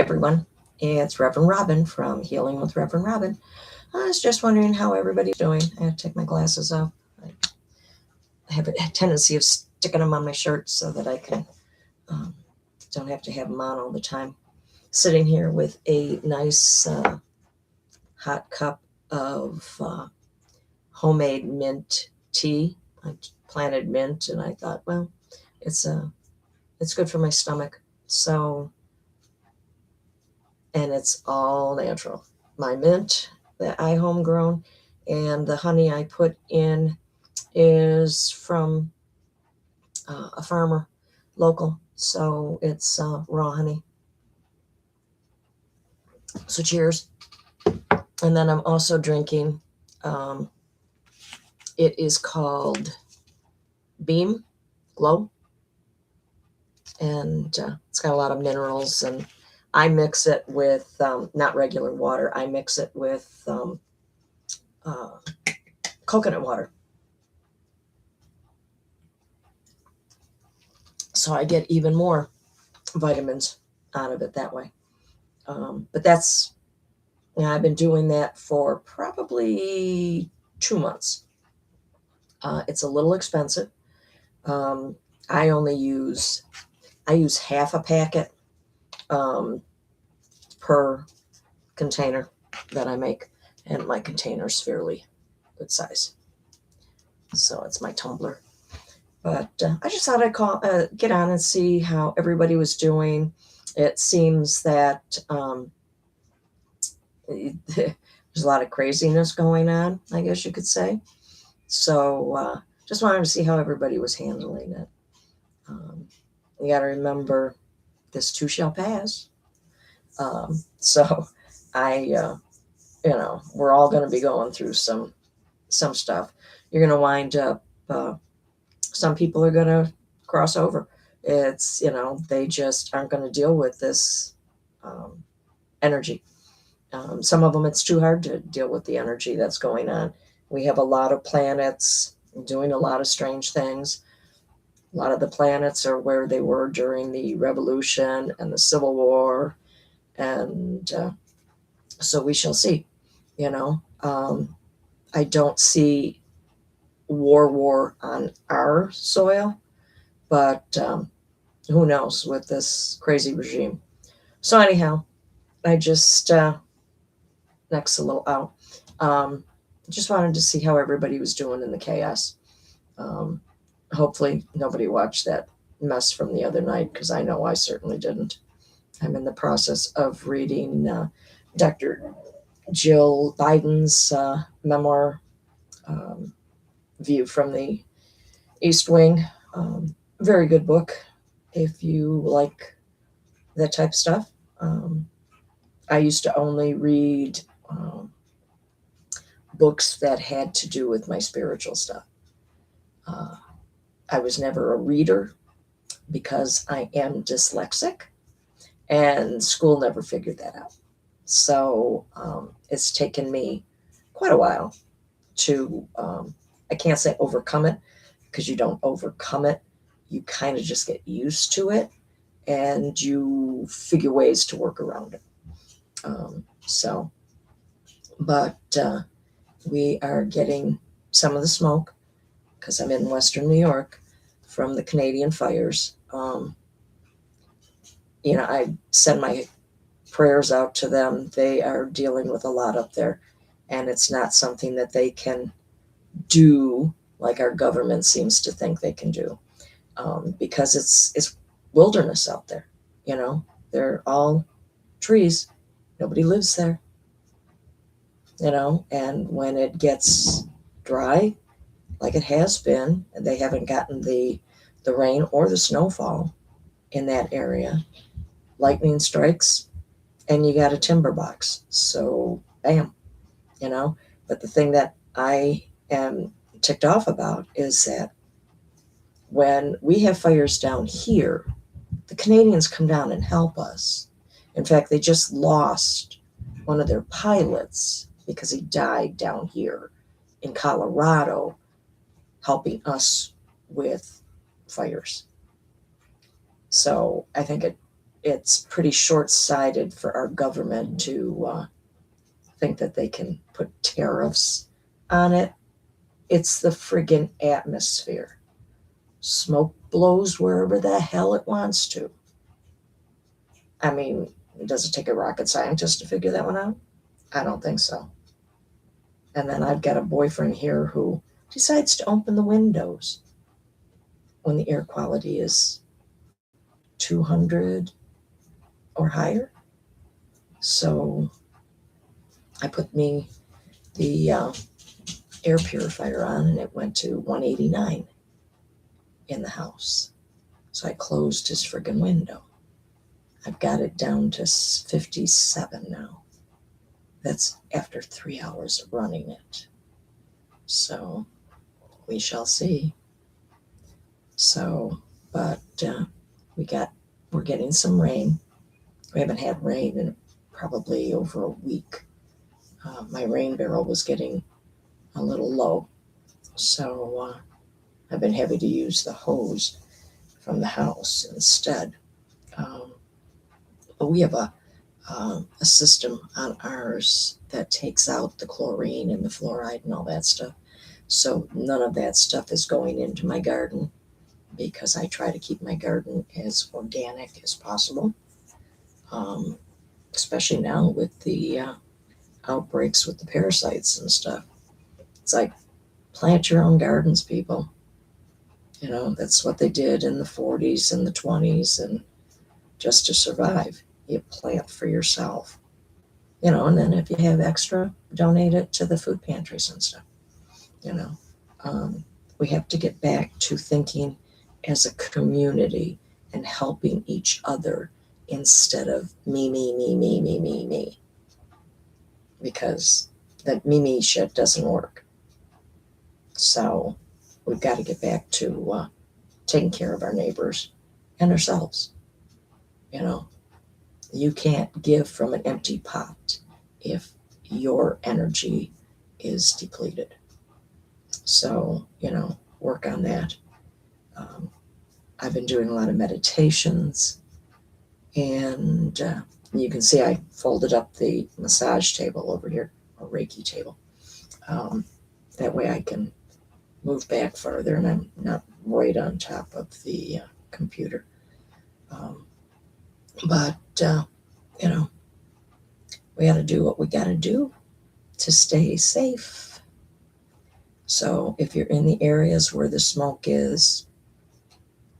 everyone. It's Reverend Robin from Healing with Reverend Robin. I was just wondering how everybody's doing. I had to take my glasses off. I have a tendency of sticking them on my shirt so that I can um, don't have to have them on all the time. Sitting here with a nice hot cup of homemade mint tea. I planted mint, and I thought, well, it's good for my stomach. So, and it's all natural. My mint that I homegrown, and the honey I put in is from a farmer local. So it's raw honey. So cheers. And then I'm also drinking, um, it is called Beam Glow. And it's got a lot of minerals. And I mix it with not regular water, I mix it with uh, coconut water. So I get even more vitamins out of it that way. But that's, I've been doing that for probably 2 months. It's a little expensive. Um, I only use I use half a packet um, per container that I make, and my container is fairly good size. So it's my tumbler. But I just thought get on and see how everybody was doing. It seems that there's a lot of craziness going on, I guess you could say. So just wanted to see how everybody was handling it. You got to remember, this too shall pass. So we're all going to be going through some stuff. You're going to wind up. Some people are going to cross over. It's they just aren't going to deal with this energy. Some of them, it's too hard to deal with the energy that's going on. We have a lot of planets doing a lot of strange things. A lot of the planets are where they were during the Revolution and the Civil War. And so we shall see. I don't see war on our soil, but who knows with this crazy regime. So anyhow, I just next a little out. Just wanted to see how everybody was doing in the chaos. Hopefully nobody watched that mess from the other night, because I know I certainly didn't. I'm in the process of reading Dr. Jill Biden's memoir, View from the East Wing. Very good book if you like that type of stuff. I used to only read books that had to do with my spiritual stuff. I was never a reader because I am dyslexic, and school never figured that out. So it's taken me quite a while to, I can't say overcome it, because you don't overcome it. You kind of just get used to it, and you figure ways to work around it. But we are getting some of the smoke, because I'm in Western New York, from the Canadian fires. I send my prayers out to them. They are dealing with a lot up there, and it's not something that they can do like our government seems to think they can do, because it's wilderness out there. They're all trees. Nobody lives there. And when it gets dry, like it has been, and they haven't gotten the rain or the snowfall in that area, lightning strikes, and you got a timber box. So bam. But the thing that I am ticked off about is that when we have fires down here, the Canadians come down and help us. In fact, they just lost one of their pilots because he died down here in Colorado helping us with fires. So I think it's pretty short-sighted for our government to think that they can put tariffs on it. It's the friggin' atmosphere. Smoke blows wherever the hell it wants to. I mean, does it take a rocket scientist to figure that one out? I don't think so. And then I've got a boyfriend here who decides to open the windows when the air quality is 200 or higher. So I put the air purifier on, and it went to 189 in the house. So I closed his friggin' window. I've got it down to 57 now. That's after 3 hours of running it. So we shall see. So, but we're getting some rain. We haven't had rain in probably over a week. My rain barrel was getting a little low, so I've been having to use the hose from the house instead. But we have a system on ours that takes out the chlorine and the fluoride and all that stuff. So none of that stuff is going into my garden because I try to keep my garden as organic as possible, especially now with the outbreaks with the parasites and stuff. It's like, plant your own gardens, people. You know, that's what they did in the 40s and the 20s, and just to survive, you plant for yourself. You know, and then if you have extra, donate it to the food pantries and stuff. You know, we have to get back to thinking as a community and helping each other instead of me, me, me, me, me, me, me. Because that me, me shit doesn't work. So we've got to get back to taking care of our neighbors and ourselves. You know, you can't give from an empty pot if your energy is depleted. So, you know, work on that. I've been doing a lot of meditations, and you can see I folded up the massage table over here, or Reiki table. That way I can move back further and I'm not right on top of the computer. But you know, we got to do what we got to do to stay safe. So if you're in the areas where the smoke is,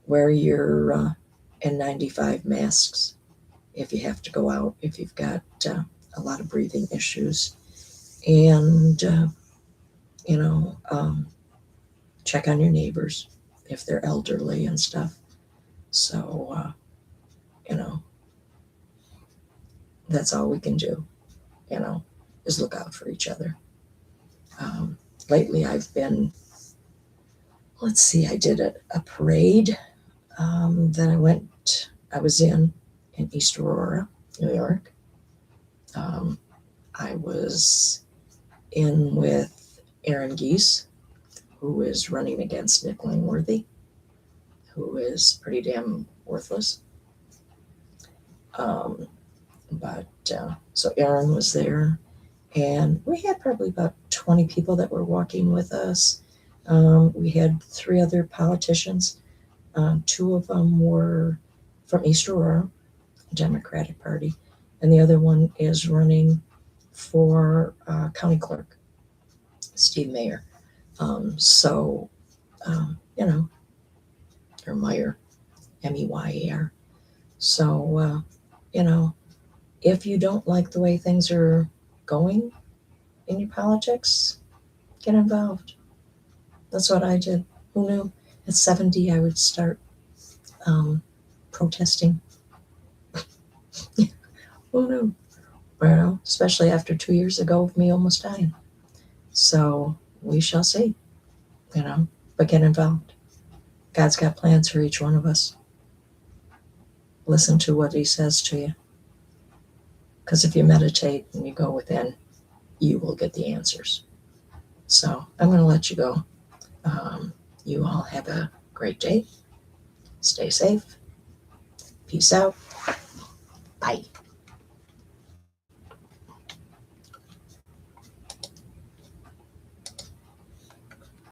wear your N95 masks if you have to go out, if you've got a lot of breathing issues. And, you know, check on your neighbors if they're elderly and stuff. So, you know, that's all we can do, you know, is look out for each other. Lately I've been, let's see, I did a parade that I was in East Aurora, New York. I was in with Aaron Geese, who is running against Nick Langworthy, who is pretty damn worthless. So Aaron was there, and we had probably about 20 people that were walking with us. We had 3 other politicians. 2 of them were from East Aurora, Democratic Party, and the other one is running for county clerk, Steve Mayer. You know, or Meyer, Meyer. So, you know, if you don't like the way things are going in your politics, get involved. That's what I did. Who knew? At 70, I would start protesting. Who knew? You know, especially after 2 years ago of me almost dying. So we shall see, you know, but get involved. God's got plans for each one of us. Listen to what he says to you. Because if you meditate and you go within, you will get the answers. So I'm going to let you go. You all have a great day. Stay safe. Peace out. Bye.